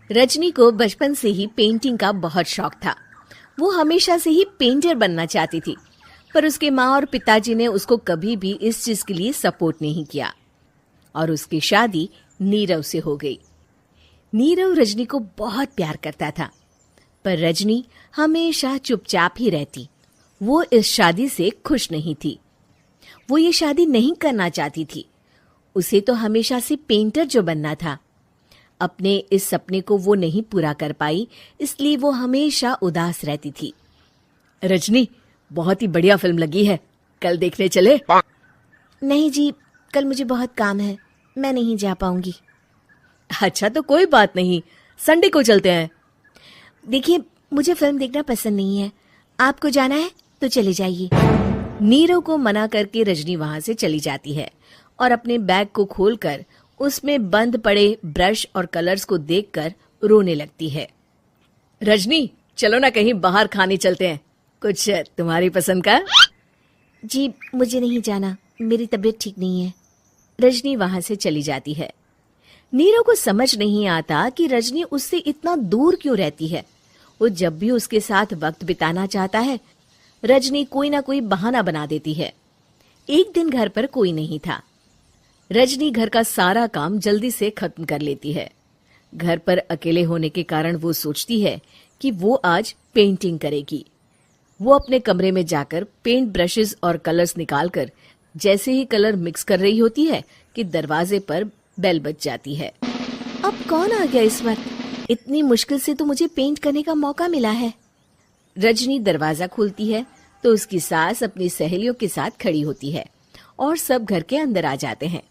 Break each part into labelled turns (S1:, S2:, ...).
S1: रजनी को बचपन से ही पेंटिंग का बहुत शौक था। वो हमेशा से ही पेंटर बनना चाहती थी, पर उसके माँ और पिताजी ने उसको कभी भी इस चीज के लिए सपोर्ट नहीं किया और उसकी शादी नीरव से हो गई। नीरव रजनी को बहुत प्यार करता था, पर रजनी हमेशा चुपचाप ही रहती। वो इस शादी से खुश नहीं थी। वो ये शादी नहीं करना चाहती थी। उसे तो हमेशा से पेंटर जो बनना था। अपने इस सपने को वो नहीं पूरा कर पाई, इसलिए वो हमेशा उदास रहती थी। रजनी, बहुत ही बढ़िया फिल्म लगी है, कल देखने चले?
S2: नहीं जी, कल मुझे बहुत काम है, मैं नहीं जा पाऊंगी।
S1: अच्छा तो कोई बात नहीं, संडे को चलते हैं।
S2: देखिए, मुझे फिल्म देखना पसंद नहीं है। आपको जाना है तो चले जाइए।
S1: नीरव को मना करके रजनी वहां से चली जाती है और अपने बैग को खोलकर उसमें बंद पड़े ब्रश और कलर्स को देखकर रोने लगती है। रजनी, चलो ना कहीं बाहर खाने चलते हैं, कुछ तुम्हारी पसंद का।
S2: जी, मुझे नहीं जाना, मेरी तबीयत ठीक नहीं है।
S1: रजनी वहां से चली जाती है। नीरव को समझ नहीं आता कि रजनी उससे इतना दूर क्यों रहती है। वो जब भी उसके साथ वक्त बिताना चाहता है, रजनी कोई ना कोई बहाना बना देती है। एक दिन घर पर कोई नहीं था। रजनी घर का सारा काम जल्दी से खत्म कर लेती है। घर पर अकेले होने के कारण वो सोचती है कि वो आज पेंटिंग करेगी। वो अपने कमरे में जाकर पेंट ब्रशेस और कलर्स निकालकर जैसे ही कलर मिक्स कर रही होती है कि दरवाजे पर बेल बज जाती है।
S2: अब कौन आ गया इस वक्त? इतनी मुश्किल से तो मुझे पेंट करने का मौका मिला है।
S1: रजनी दरवाजा खोलती है तो उसकी सास अपनी सहेलियों के साथ खड़ी होती है और सब घर के अंदर आ जाते हैं।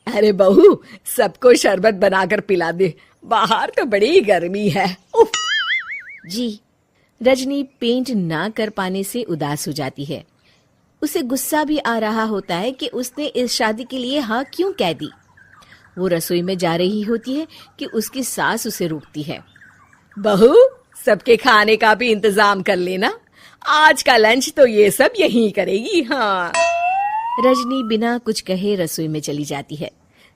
S1: अरे बहू, सबको शरबत बनाकर पिला दे, बाहर तो बड़ी गर्मी है। उफ।
S2: जी।
S1: रजनी पेंट ना कर पाने से उदास हो जाती है। उसे गुस्सा भी आ रहा होता है कि उसने इस शादी के लिए हाँ क्यों कह दी। वो रसोई में जा रही होती है कि उसकी सास उसे रोकती है। बहू, सबके खाने का भी इंतजाम कर लेना, आज का लंच तो ये सब यहीं करेगी। हाँ। रजनी बिना कुछ कहे रसोई में चली जाती है।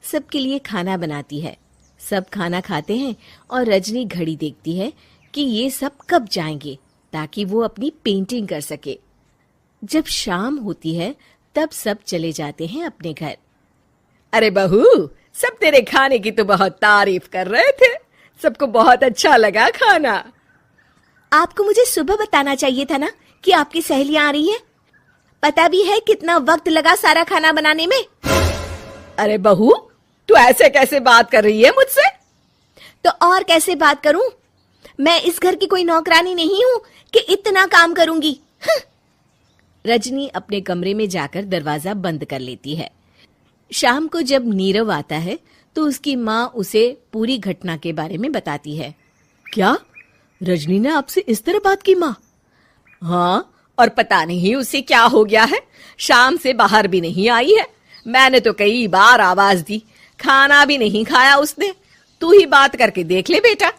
S1: सबके लिए खाना बनाती है। सब खाना खाते हैं और रजनी घड़ी देखती है कि ये सब कब जाएंगे ताकि वो अपनी पेंटिंग कर सके। जब शाम होती है तब सब चले जाते हैं अपने घर। अरे बहू, सब तेरे खाने की तो बहुत तारीफ कर रहे थे, सबको बहुत अच्छा लगा खाना।
S2: आपको मुझे सुबह बताना चाहिए था ना कि आपकी सहेलियां आ रही हैं। पता भी है कितना वक्त लगा सारा खाना बनाने में।
S1: अरे बहू, तू ऐसे कैसे बात कर रही है मुझसे?
S2: तो और कैसे बात करूं? मैं इस घर की कोई नौकरानी नहीं हूं कि इतना काम करूंगी।
S1: रजनी अपने कमरे में जाकर दरवाजा बंद कर लेती है। शाम को जब नीरव आता है तो उसकी माँ उसे पूरी घटना के बारे में बताती है। क्या रजनी ने आपसे इस तरह बात की माँ? हाँ, और पता नहीं उसे क्या हो गया है, शाम से बाहर भी नहीं आई है। मैंने तो कई बार आवाज दी, खाना भी नहीं खाया उसने। तू ही बात करके देख ले बेटा।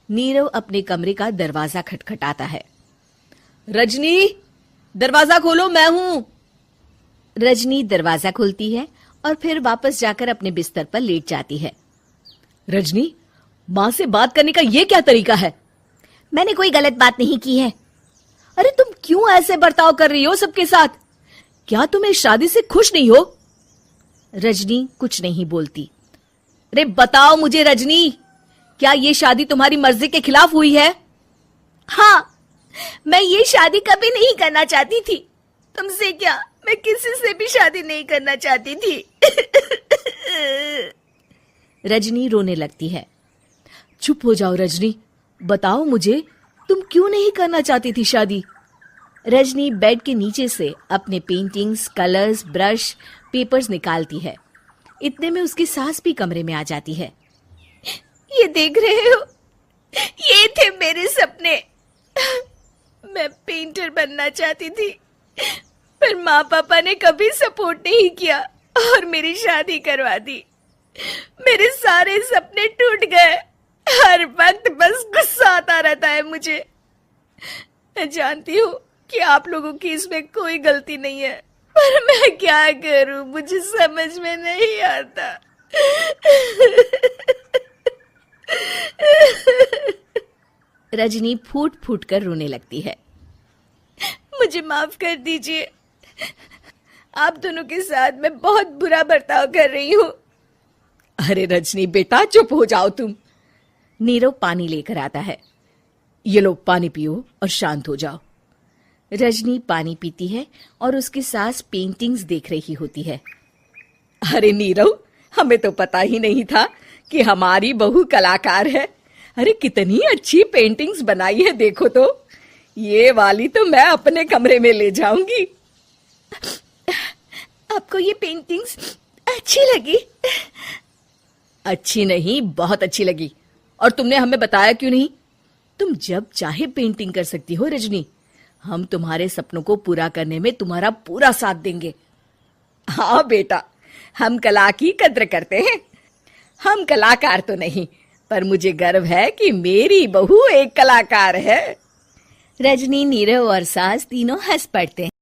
S1: नीरव अपने कमरे का दरवाजा खटखटाता है। रजनी, दरवाजा खोलो, मैं हूं। रजनी दरवाजा खोलती है और फिर वापस जाकर अपने बिस्तर पर लेट जाती है। रजनी, माँ से बात करने का ये क्या तरीका है?
S2: मैंने कोई गलत बात नहीं की है।
S1: अरे तुम क्यों ऐसे बर्ताव कर रही हो सबके साथ? क्या तुम इस शादी से खुश नहीं हो? रजनी कुछ नहीं बोलती। अरे बताओ मुझे रजनी, क्या ये शादी तुम्हारी मर्जी के खिलाफ हुई है?
S2: हाँ, मैं ये शादी कभी नहीं करना चाहती थी। तुमसे क्या, मैं किसी से भी शादी नहीं करना चाहती थी।
S1: रजनी रोने लगती है। चुप हो जाओ रजनी, बताओ मुझे, तुम क्यों नहीं करना चाहती थी शादी? रजनी बेड के नीचे से अपने पेंटिंग्स, कलर्स, ब्रश, पेपर्स निकालती है। इतने में उसकी सास भी कमरे में आ जाती है।
S2: ये देख रहे हो, ये थे मेरे सपने। मैं पेंटर बनना चाहती थी, पर माँ पापा ने कभी सपोर्ट नहीं किया और मेरी शादी करवा दी। मेरे सारे सपने टूट गए। हर वक्त बस गुस्सा आता रहता है मुझे। मैं जानती हूँ कि आप लोगों की इसमें कोई गलती नहीं है, पर मैं क्या करूँ, मुझे समझ में नहीं आता।
S1: रजनी फूट फूट कर रोने लगती है।
S2: मुझे माफ कर दीजिए, आप दोनों के साथ मैं बहुत बुरा बर्ताव कर रही हूँ।
S3: अरे रजनी बेटा, चुप हो जाओ तुम।
S1: नीरव पानी लेकर आता है।
S3: ये लो पानी पियो और शांत हो जाओ।
S1: रजनी पानी पीती है और उसकी सास पेंटिंग्स देख रही होती है।
S3: अरे नीरव, हमें तो पता ही नहीं था कि हमारी बहू कलाकार है। अरे कितनी अच्छी पेंटिंग्स बनाई है, देखो तो। ये वाली तो मैं अपने कमरे में ले जाऊंगी।
S2: आपको ये पेंटिंग्स अच्छी लगी?
S3: अच्छी नहीं, बहुत अच्छी लगी। और तुमने हमें बताया क्यों नहीं? तुम जब चाहे पेंटिंग कर सकती हो रजनी। हम तुम्हारे सपनों को पूरा करने में तुम्हारा पूरा साथ देंगे। हाँ बेटा, हम कला की कद्र करते हैं। हम कलाकार तो नहीं, पर मुझे गर्व है कि मेरी बहू एक कलाकार है।
S1: रजनी, नीरव और सास तीनों हंस पड़ते हैं।